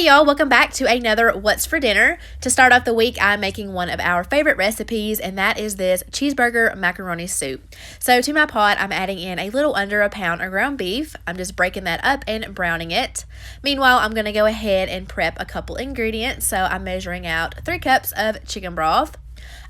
Hey y'all, welcome back to another What's for Dinner. To start off the week, I'm making one of our favorite recipes, and that is this cheeseburger macaroni soup. So to my pot, I'm adding in a little under a pound of ground beef. I'm just breaking that up and browning it. Meanwhile, I'm going to go ahead and prep a couple ingredients. So I'm measuring out 3 cups of chicken broth.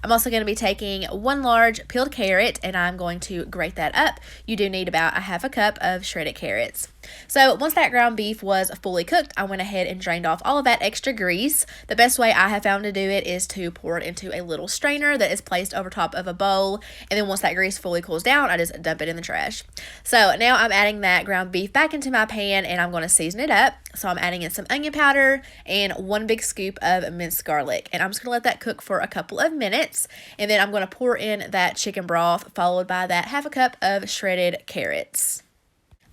I'm also going to be taking 1 large peeled carrot, and I'm going to grate that up. You do need about a half a cup of shredded carrots. So once that ground beef was fully cooked, I went ahead and drained off all of that extra grease. The best way I have found to do it is to pour it into a little strainer that is placed over top of a bowl, and then once that grease fully cools down, I just dump it in the trash. So now I'm adding that ground beef back into my pan, and I'm going to season it up. So I'm adding in some onion powder and 1 big scoop of minced garlic, and I'm just going to let that cook for a couple of minutes, and then I'm going to pour in that chicken broth followed by that half a cup of shredded carrots.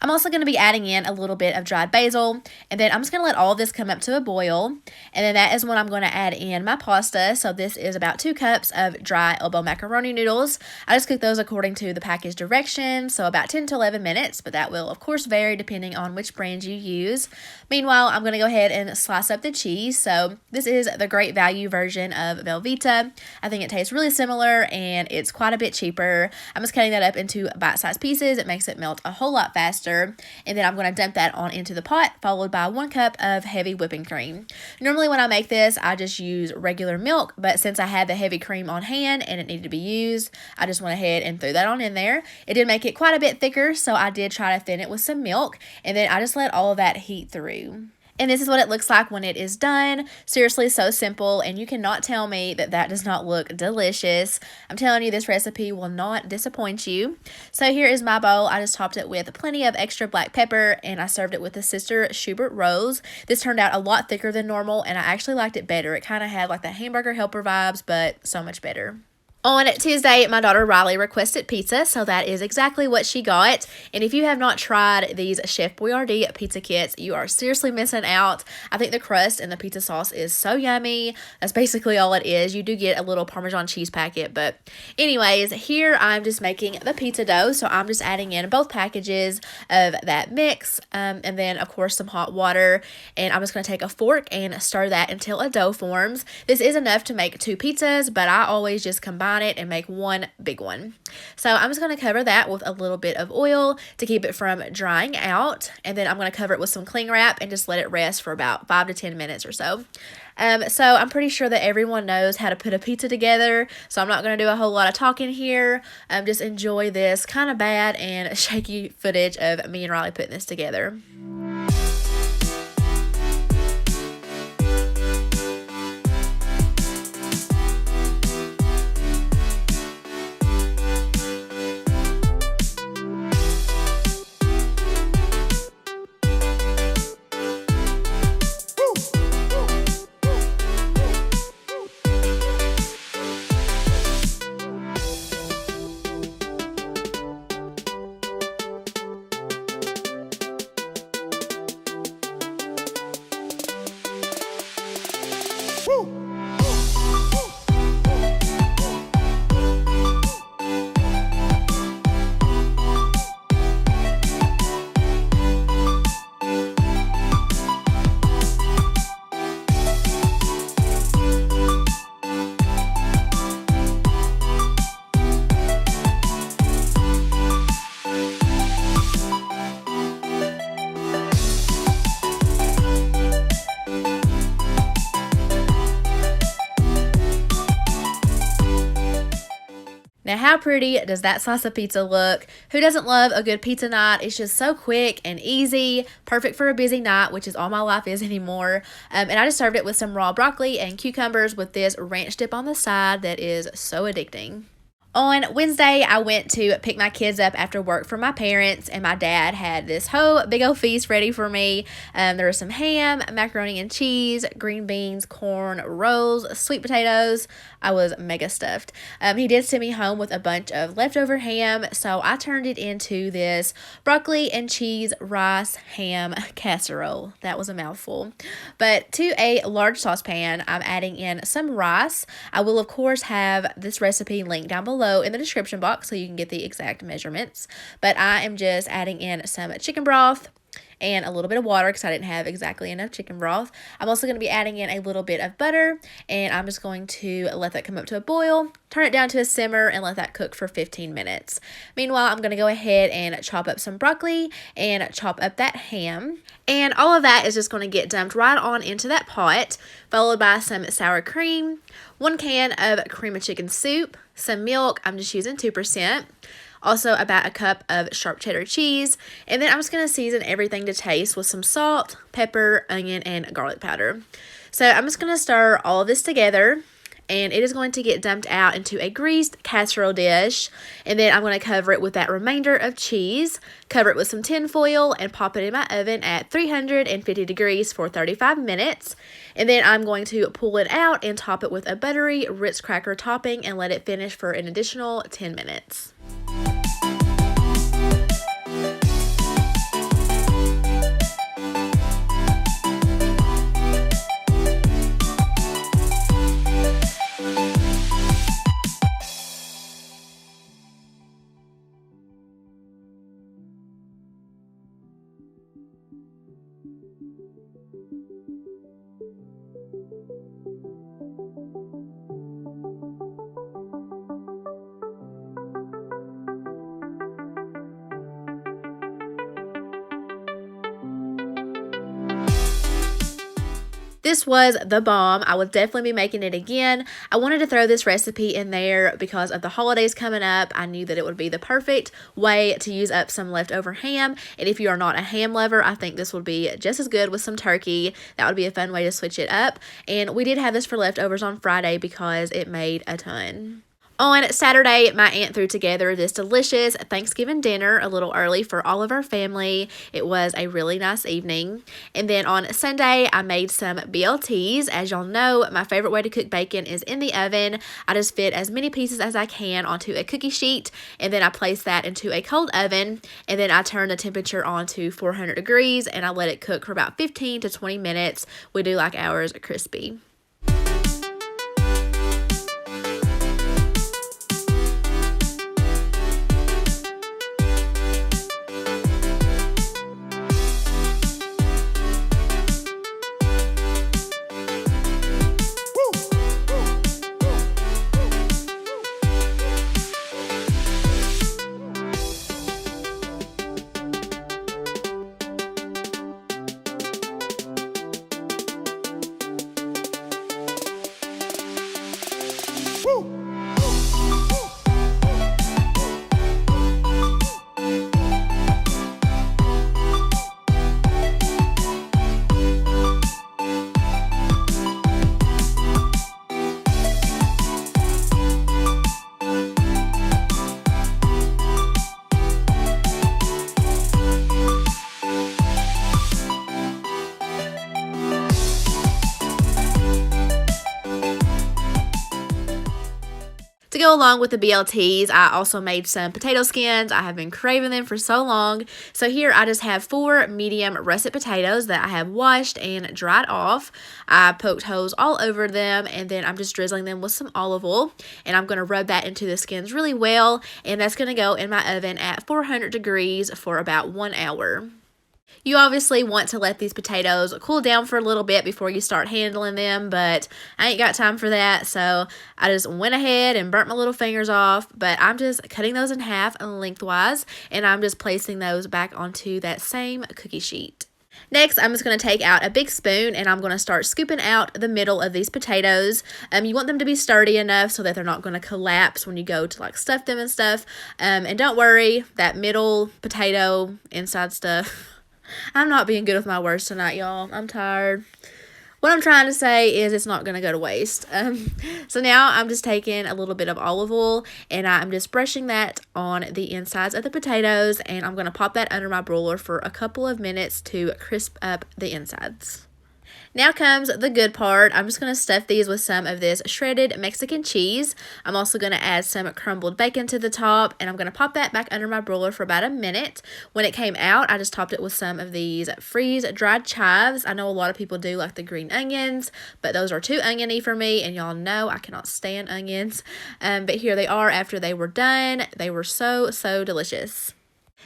I'm also going to be adding in a little bit of dried basil, and then I'm just going to let all of this come up to a boil, and then that is when I'm going to add in my pasta. So this is about 2 cups of dry elbow macaroni noodles. I just cook those according to the package directions, so about 10 to 11 minutes, but that will of course vary depending on which brand you use. Meanwhile, I'm going to go ahead and slice up the cheese. So this is the great value version of Velveeta. I think it tastes really similar and it's quite a bit cheaper. I'm just cutting that up into bite-sized pieces. It makes it melt a whole lot faster. And then I'm going to dump that on into the pot, followed by 1 cup of heavy whipping cream. Normally when I make this, I just use regular milk, but since I had the heavy cream on hand and it needed to be used, I just went ahead and threw that on in there. It did make it quite a bit thicker, so I did try to thin it with some milk, and then I just let all of that heat through. And this is what it looks like when it is done. Seriously, so simple, and you cannot tell me that that does not look delicious. I'm telling you, this recipe will not disappoint you. So here is my bowl. I just topped it with plenty of extra black pepper, and I served it with the Sister Schubert Rose. This turned out a lot thicker than normal, and I actually liked it better. It kind of had like the hamburger helper vibes, but so much better. On Tuesday, my daughter Riley requested pizza, so that is exactly what she got. And if you have not tried these Chef Boyardee pizza kits, you are seriously missing out. I think the crust and the pizza sauce is so yummy. That's basically all it is. You do get a little Parmesan cheese packet, but anyways, here I'm just making the pizza dough. So I'm just adding in both packages of that mix, and then of course some hot water. And I'm just going to take a fork and stir that until a dough forms. This is enough to make 2 pizzas, but I always just combine it and make 1 big one. So I'm just going to cover that with a little bit of oil to keep it from drying out, and then I'm going to cover it with some cling wrap and just let it rest for about 5 to 10 minutes or so. So I'm pretty sure that everyone knows how to put a pizza together, so I'm not going to do a whole lot of talking here. Just enjoy this kind of bad and shaky footage of me and Riley putting this together. Now, how pretty does that salsa pizza look? Who doesn't love a good pizza night? It's just so quick and easy, perfect for a busy night, which is all my life is anymore. And I just served it with some raw broccoli and cucumbers with this ranch dip on the side that is so addicting. On Wednesday, I went to pick my kids up after work from my parents, and my dad had this whole big old feast ready for me. There was some ham, macaroni and cheese, green beans, corn, rolls, sweet potatoes. I was mega stuffed. He did send me home with a bunch of leftover ham, so I turned it into this broccoli and cheese rice ham casserole. That was a mouthful. But to a large saucepan, I'm adding in some rice. I will, of course, have this recipe linked down below in the description box so you can get the exact measurements. But I am just adding in some chicken broth, and a little bit of water because I didn't have exactly enough chicken broth. I'm also going to be adding in a little bit of butter, and I'm just going to let that come up to a boil, turn it down to a simmer, and let that cook for 15 minutes. Meanwhile, I'm going to go ahead and chop up some broccoli and chop up that ham. And all of that is just going to get dumped right on into that pot, followed by some sour cream, 1 can of cream of chicken soup, some milk, I'm just using 2%, also about a cup of sharp cheddar cheese, and then I'm just going to season everything to taste with some salt, pepper, onion, and garlic powder. So I'm just going to stir all of this together, and it is going to get dumped out into a greased casserole dish, and then I'm going to cover it with that remainder of cheese, cover it with some tin foil, and pop it in my oven at 350 degrees for 35 minutes, and then I'm going to pull it out and top it with a buttery Ritz cracker topping and let it finish for an additional 10 minutes. This was the bomb. I would definitely be making it again. I wanted to throw this recipe in there because of the holidays coming up. I knew that it would be the perfect way to use up some leftover ham. And if you are not a ham lover, I think this would be just as good with some turkey. That would be a fun way to switch it up. And we did have this for leftovers on Friday because it made a ton. On Saturday, my aunt threw together this delicious Thanksgiving dinner a little early for all of our family. It was a really nice evening. And then on Sunday, I made some BLTs. As y'all know, my favorite way to cook bacon is in the oven. I just fit as many pieces as I can onto a cookie sheet, and then I place that into a cold oven, and then I turn the temperature on to 400 degrees, and I let it cook for about 15 to 20 minutes. We do like ours crispy. To go along with the BLTs, I also made some potato skins. I have been craving them for so long. So here I just have 4 medium russet potatoes that I have washed and dried off. I poked holes all over them, and then I'm just drizzling them with some olive oil, and I'm going to rub that into the skins really well, and that's going to go in my oven at 400 degrees for about 1 hour. You obviously want to let these potatoes cool down for a little bit before you start handling them, but I ain't got time for that, so I just went ahead and burnt my little fingers off. But I'm just cutting those in half lengthwise, and I'm just placing those back onto that same cookie sheet. Next, I'm just going to take out a big spoon, and I'm going to start scooping out the middle of these potatoes. You want them to be sturdy enough so that they're not going to collapse when you go to like stuff them and stuff. And don't worry, that middle potato inside stuff, I'm not being good with my words tonight, y'all. I'm tired. What I'm trying to say is it's not going to go to waste. So now I'm just taking a little bit of olive oil, and I'm just brushing that on the insides of the potatoes, and I'm going to pop that under my broiler for a couple of minutes to crisp up the insides. Now comes the good part. I'm just going to stuff these with some of this shredded Mexican cheese. I'm also going to add some crumbled bacon to the top, and I'm going to pop that back under my broiler for about a minute. When it came out, I just topped it with some of these freeze-dried chives. I know a lot of people do like the green onions, but those are too oniony for me, and y'all know I cannot stand onions. But here they are after they were done. They were so, so delicious.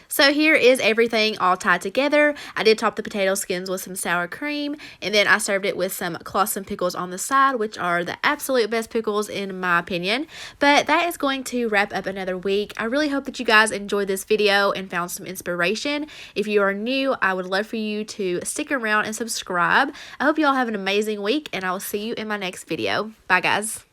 So here is everything all tied together. I did top the potato skins with some sour cream, and then I served it with some Clausen pickles on the side, which are the absolute best pickles in my opinion. But that is going to wrap up another week. I really hope that you guys enjoyed this video and found some inspiration. If you are new, I would love for you to stick around and subscribe. I hope you all have an amazing week, and I will see you in my next video. Bye, guys.